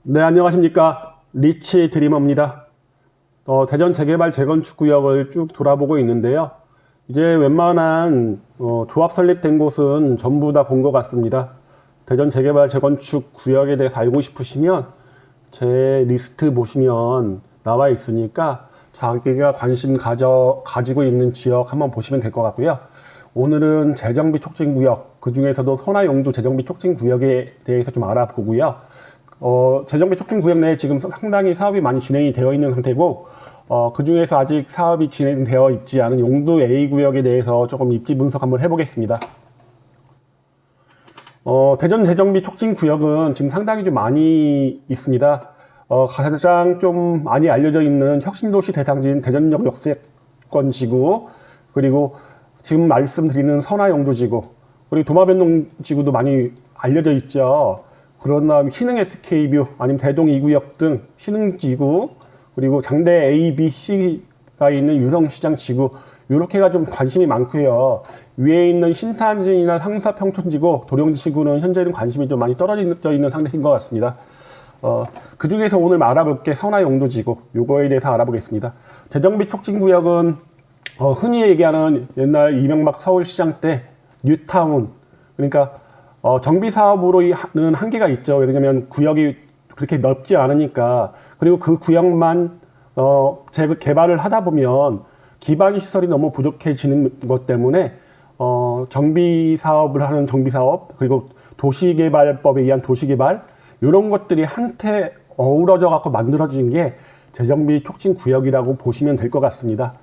네, 안녕하십니까. 리치 드리머입니다. 대전 재개발 재건축 구역을 쭉 돌아보고 있는데요. 이제 웬만한 조합 설립된 곳은 전부 다 본 것 같습니다. 대전 재개발 재건축 구역에 대해서 알고 싶으시면 제 리스트 보시면 나와 있으니까 자기가 관심 가지고 있는 지역 한번 보시면 될 것 같고요. 오늘은 재정비 촉진구역, 그 중에서도 선화용도 재정비 촉진구역에 대해서 좀 알아보고요. 재정비 촉진구역 내에 지금 상당히 사업이 많이 진행이 되어 있는 상태고, 그 중에서 아직 사업이 진행되어 있지 않은 용도 A구역에 대해서 조금 입지 분석 한번 해보겠습니다. 대전 재정비 촉진구역은 지금 상당히 좀 많이 있습니다. 가장 좀 많이 알려져 있는 혁신도시 대상지인 대전역 역세권 지구, 그리고 지금 말씀드리는 선화용도 지구, 그리고 도마변동 지구도 많이 알려져 있죠. 그런 다음 신흥 SK뷰, 아니면 대동 2구역 등 신흥지구, 그리고 장대 A, B, C가 있는 유성시장 지구, 요렇게가 좀 관심이 많고요. 위에 있는 신탄진이나 상사평촌지구, 도룡지구는 현재는 관심이 좀 많이 떨어져 있는 상태인 것 같습니다. 그 중에서 오늘 알아볼 게 선화용도지구, 요거에 대해서 알아보겠습니다. 재정비 촉진구역은 흔히 얘기하는 옛날 이명박 서울시장 때 뉴타운, 그러니까 정비 사업으로는 한계가 있죠. 왜냐면 구역이 그렇게 넓지 않으니까. 그리고 그 구역만 재개발을 하다 보면 기반 시설이 너무 부족해지는 것 때문에 정비 사업을 하는 정비 사업, 그리고 도시개발법에 의한 도시개발, 이런 것들이 한테 어우러져 갖고 만들어진 게 재정비 촉진 구역이라고 보시면 될 것 같습니다.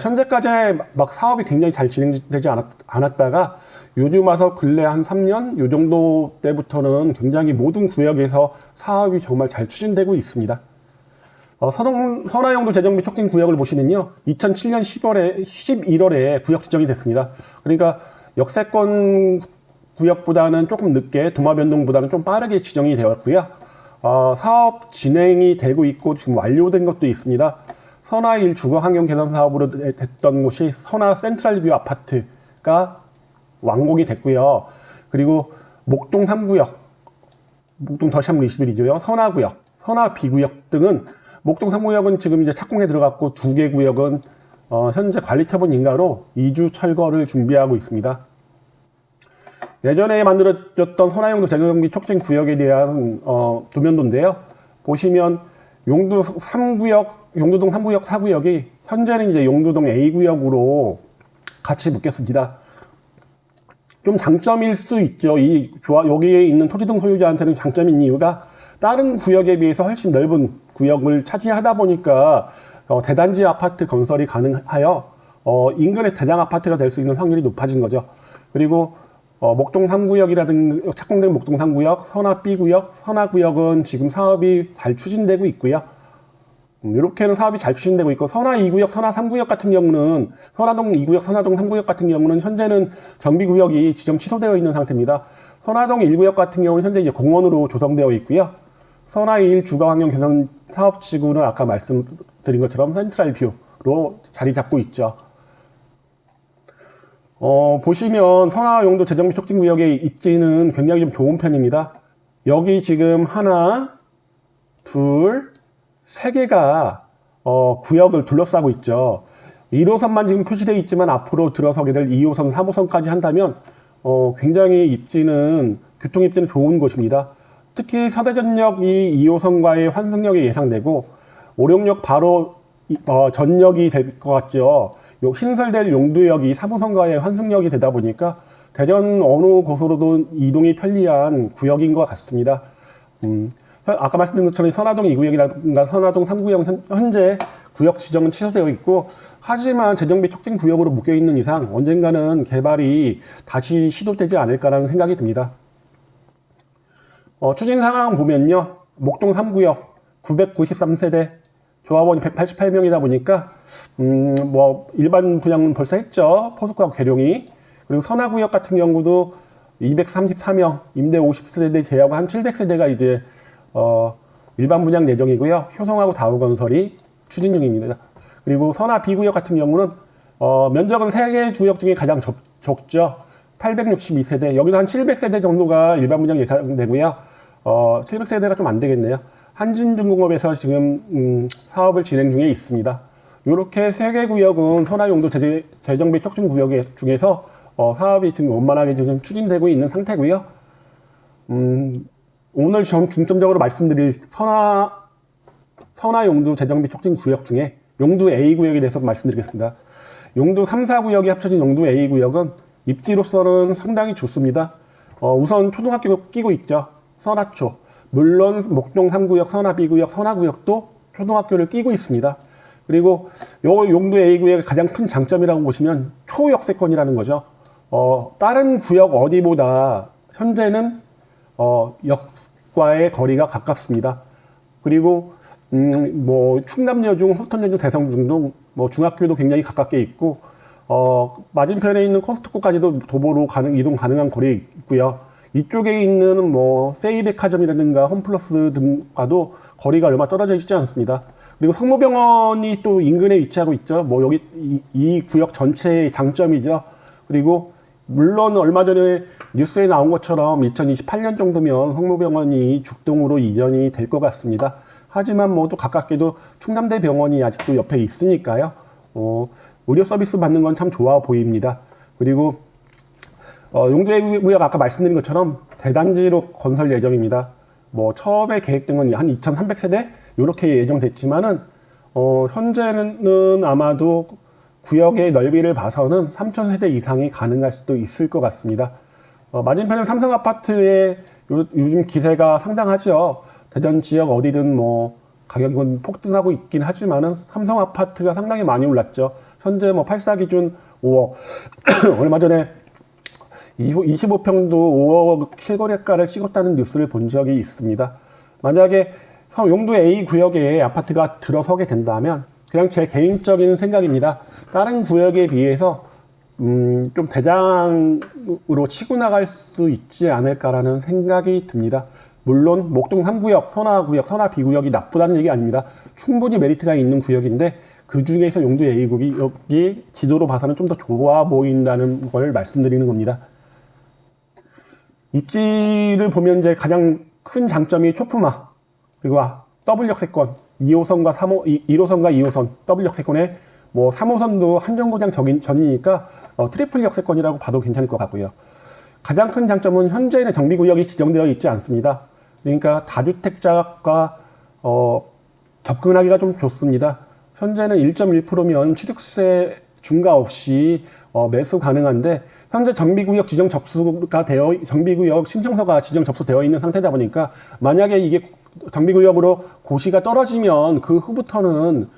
현재까지 막 사업이 굉장히 잘 진행되지 않았다가 요즘 와서 근래 한 3년 요 정도 때부터는 굉장히 모든 구역에서 사업이 정말 잘 추진되고 있습니다. 선화용도 재정비 촉진 구역을 보시면요, 2007년 11월에 구역 지정이 됐습니다. 그러니까 역세권 구역보다는 조금 늦게, 도마변동보다는 좀 빠르게 지정이 되었고요. 사업 진행이 되고 있고 지금 완료된 것도 있습니다. 선화 1 주거 환경 개선 사업으로 됐던 곳이 선화 센트럴뷰 아파트가 완공이 됐고요. 그리고 목동 3구역, 목동 더샵물 21이죠. 선화구역, 선화 B구역 등은, 목동 3구역은 지금 이제 착공에 들어갔고, 2개 구역은 현재 관리처분 인가로 이주 철거를 준비하고 있습니다. 예전에 만들어졌던 선화용도 재정비 촉진 구역에 대한 도면도인데요. 보시면 용두동 3구역, 4구역이 현재는 이제 용두동 A구역으로 같이 묶였습니다. 좀 장점일 수 있죠. 여기에 있는 토지등 소유자한테는 장점인 이유가 다른 구역에 비해서 훨씬 넓은 구역을 차지하다 보니까 대단지 아파트 건설이 가능하여 인근의 대장 아파트가 될 수 있는 확률이 높아진 거죠. 그리고 목동 3구역이라든가 착공된 목동 3구역, 선화 B구역, 선화구역은 지금 사업이 잘 추진되고 있고요. 이렇게는 사업이 잘 추진되고 있고, 선화 2구역, 선화 3구역 같은 경우는, 선화동 2구역, 선화동 3구역 같은 경우는 현재는 정비구역이 지정 취소되어 있는 상태입니다. 선화동 1구역 같은 경우는 현재 이제 공원으로 조성되어 있고요. 선화 1 주거환경 개선 사업지구는 아까 말씀드린 것처럼 센트럴뷰로 자리 잡고 있죠. 보시면 선화용도 재정비 촉진구역의 입지는 굉장히 좀 좋은 편입니다. 여기 지금 하나, 둘, 세 개가 구역을 둘러싸고 있죠. 1호선만 지금 표시되어 있지만 앞으로 들어서게 될 2호선, 3호선까지 한다면 굉장히 교통 입지는 좋은 곳입니다. 특히 서대전역이 2호선과의 환승역이 예상되고, 오령역 바로 전역이 될 것 같죠. 신설될 용두역이 3호선과의 환승역이 되다 보니까 대전 어느 곳으로도 이동이 편리한 구역인 것 같습니다. 아까 말씀드린 것처럼 선화동 2구역이라든가 선화동 3구역 현재 구역 지정은 취소되어 있고, 하지만 재정비 촉진 구역으로 묶여 있는 이상 언젠가는 개발이 다시 시도되지 않을까라는 생각이 듭니다. 추진 상황 보면요, 목동 3구역 993세대, 조합원이 188명이다 보니까 일반 분양은 벌써 했죠. 포스코하고 계룡이. 그리고 선화구역 같은 경우도 234명, 임대 50세대 제하고 한 700세대가 이제 일반 분양 예정이고요. 효성하고 다우건설이 추진 중입니다. 그리고 선화 B구역 같은 경우는 면적은 3개 구역 중에 가장 적죠. 862세대, 여기도 한 700세대 정도가 일반 분양 예상되고요. 700세대가 좀 안 되겠네요. 한진중공업에서 지금 사업을 진행 중에 있습니다. 이렇게 3개 구역은 선화용도 재정비 촉진 구역 중에서 사업이 지금 원만하게 지금 추진되고 있는 상태고요. 오늘 중점적으로 말씀드릴 선화용도 재정비 촉진 구역 중에 용도 A 구역에 대해서 말씀드리겠습니다. 용도 3, 4구역이 합쳐진 용도 A 구역은 입지로서는 상당히 좋습니다. 우선 초등학교 끼고 있죠. 선화초. 물론 목동 3구역, 선화 B구역, 선화구역도 초등학교를 끼고 있습니다. 그리고 요 용도 A 구역의 가장 큰 장점이라고 보시면 초역세권이라는 거죠. 다른 구역 어디보다 현재는 역과의 거리가 가깝습니다. 그리고 뭐 충남여중, 호스턴여중, 대성중 등 뭐 중학교도 굉장히 가깝게 있고 맞은편에 있는 코스트코까지도 도보로 이동 가능한 거리에 있고요. 이쪽에 있는 뭐 세이백화점이라든가 홈플러스 등과도 거리가 얼마 떨어져 있지 않습니다. 그리고 성모병원이 또 인근에 위치하고 있죠. 뭐 여기 이 구역 전체의 장점이죠. 그리고 물론 얼마 전에 뉴스에 나온 것처럼 2028년 정도면 성모병원이 죽동으로 이전이 될 것 같습니다. 하지만 뭐 또 가깝게도 충남대병원이 아직도 옆에 있으니까요. 의료 서비스 받는 건 참 좋아 보입니다. 그리고 용도의 구역 아까 말씀드린 것처럼 대단지로 건설 예정입니다. 뭐 처음에 계획된 건 한 2,300세대 이렇게 예정됐지만은 현재는 아마도 구역의 넓이를 봐서는 3,000세대 이상이 가능할 수도 있을 것 같습니다. 맞은편은 삼성 아파트의 요즘 기세가 상당하죠. 대전 지역 어디든 뭐 가격은 폭등하고 있긴 하지만은 삼성 아파트가 상당히 많이 올랐죠. 현재 뭐 8사 기준 5억 얼마 전에 25평도 5억 실거래가를 찍었다는 뉴스를 본 적이 있습니다. 만약에 용도 A 구역에 아파트가 들어서게 된다면 그냥 제 개인적인 생각입니다. 다른 구역에 비해서 좀 대장으로 치고 나갈 수 있지 않을까라는 생각이 듭니다. 물론 목동 3구역, 선화구역, 선화 B구역이 나쁘다는 얘기 아닙니다. 충분히 메리트가 있는 구역인데 그 중에서 용도 A 구역이 지도로 봐서는 좀 더 좋아 보인다는 걸 말씀드리는 겁니다. 입지를 보면 이제 가장 큰 장점이 초품화, 그리고 더블 역세권, 2호선과 1호선과 2호선, 더블 역세권에 뭐 3호선도 한정거장 전이니까 트리플 역세권이라고 봐도 괜찮을 것 같고요. 가장 큰 장점은 현재는 정비구역이 지정되어 있지 않습니다. 그러니까 다주택자가 접근하기가 좀 좋습니다. 현재는 1.1%면 취득세 중과 없이 매수 가능한데 현재 정비구역 정비구역 신청서가 지정 접수되어 있는 상태다 보니까 만약에 이게 정비구역으로 고시가 떨어지면 그 후부터는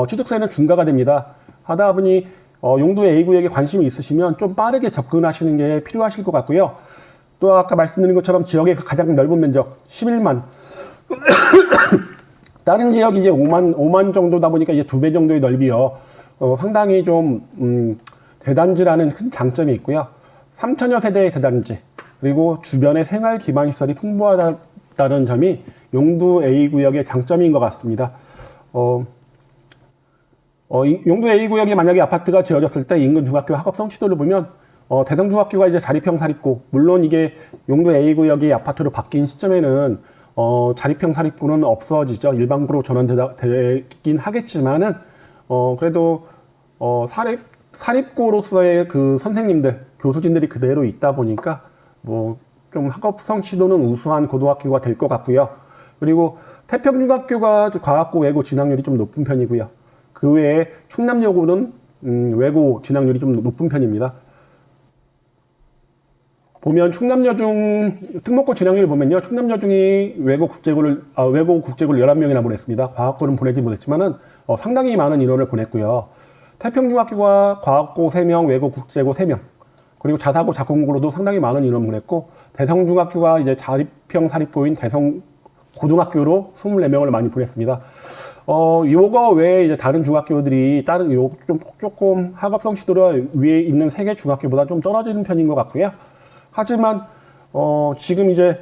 취득세는 중과가 됩니다. 하다 보니 용도 A구역에 관심이 있으시면 좀 빠르게 접근하시는 게 필요하실 것 같고요. 또 아까 말씀드린 것처럼 지역에서 가장 넓은 면적 11만 다른 지역이 이제 5만 정도다 보니까 이제 2배 정도의 넓이요. 상당히 좀 대단지라는 큰 장점이 있고요. 3천여 세대의 대단지 그리고 주변에 생활 기반 시설이 풍부하다는 점이 용도 A구역의 장점인 것 같습니다. 용도 A구역에 만약에 아파트가 지어졌을 때 인근 중학교 학업 성취도를 보면 대성중학교가 이제 자립형 사립고 물론 이게 용도 A구역이 아파트로 바뀐 시점에는 자립형 사립고는 없어지죠. 일반고로 전환되긴 하겠지만은 그래도 사립고로서의 그 선생님들, 교수진들이 그대로 있다 보니까 뭐 좀 학업 성취도는 우수한 고등학교가 될 것 같고요. 그리고 태평중학교가 과학고 외고 진학률이 좀 높은 편이고요. 그 외에 충남여고는 외고 진학률이 좀 높은 편입니다. 보면 충남여중 특목고 진학률 보면요. 충남여중이 외고 국제고를 11명이나 보냈습니다. 과학고는 보내지 못했지만은 상당히 많은 인원을 보냈고요. 태평중학교가 과학고 3명, 외고 국제고 3명. 그리고 자사고 자공고로도 상당히 많은 인원 보냈고 대성중학교가 이제 자립형 사립고인 대성고등학교로 24명을 많이 보냈습니다. 요거 외에 이제 다른 중학교들이 조금 학업 성취도가 위에 있는 3개 중학교보다 좀 떨어지는 편인 것 같고요. 하지만 지금 이제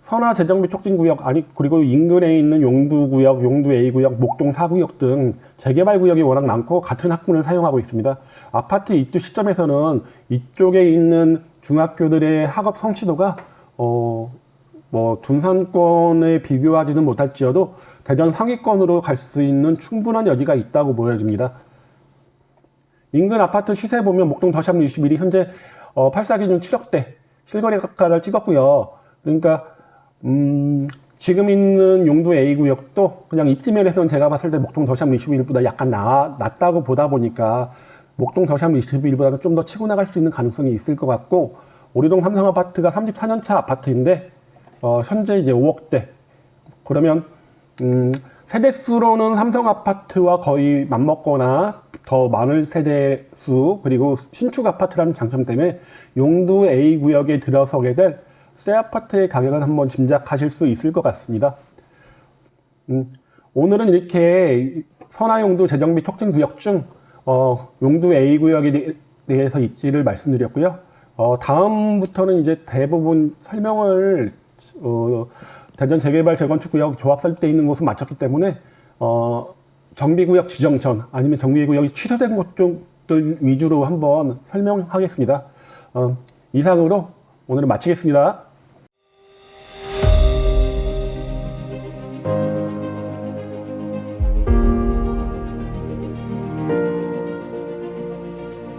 선화 재정비 촉진구역 그리고 인근에 있는 용두구역, 용두 A구역, 목동 4구역 등 재개발 구역이 워낙 많고 같은 학군을 사용하고 있습니다. 아파트 입주 시점에서는 이쪽에 있는 중학교들의 학업 성취도가 뭐 둔산권에 비교하지는 못할지어도 대전 상위권으로 갈 수 있는 충분한 여지가 있다고 보여집니다. 인근 아파트 시세 보면 목동 더샵 21이 현재 84 기준 7억대 실거래가를 찍었고요. 그러니까 지금 있는 용도 A 구역도 그냥 입지면에서는 제가 봤을 때 목동 더샵 21보다 약간 낮다고 보다 보니까 목동 더샵 21보다는 좀 더 치고 나갈 수 있는 가능성이 있을 것 같고, 오리동 삼성 아파트가 34년차 아파트인데 현재 이제 5억대. 그러면 세대수로는 삼성 아파트와 거의 맞먹거나 더 많을 세대수, 그리고 신축 아파트라는 장점 때문에 용도 A 구역에 들어서게 될 새 아파트의 가격을 한번 짐작하실 수 있을 것 같습니다. 오늘은 이렇게 선화용도 재정비 촉진 구역 중 용도 A 구역에 대해서 입지를 말씀드렸고요. 다음부터는 이제 대부분 설명을 대전 재개발 재건축 구역 조합 설때 있는 곳은 마쳤기 때문에 정비구역 지정 전 아니면 정비구역이 취소된 곳들 위주로 한번 설명하겠습니다. 이상으로 오늘은 마치겠습니다.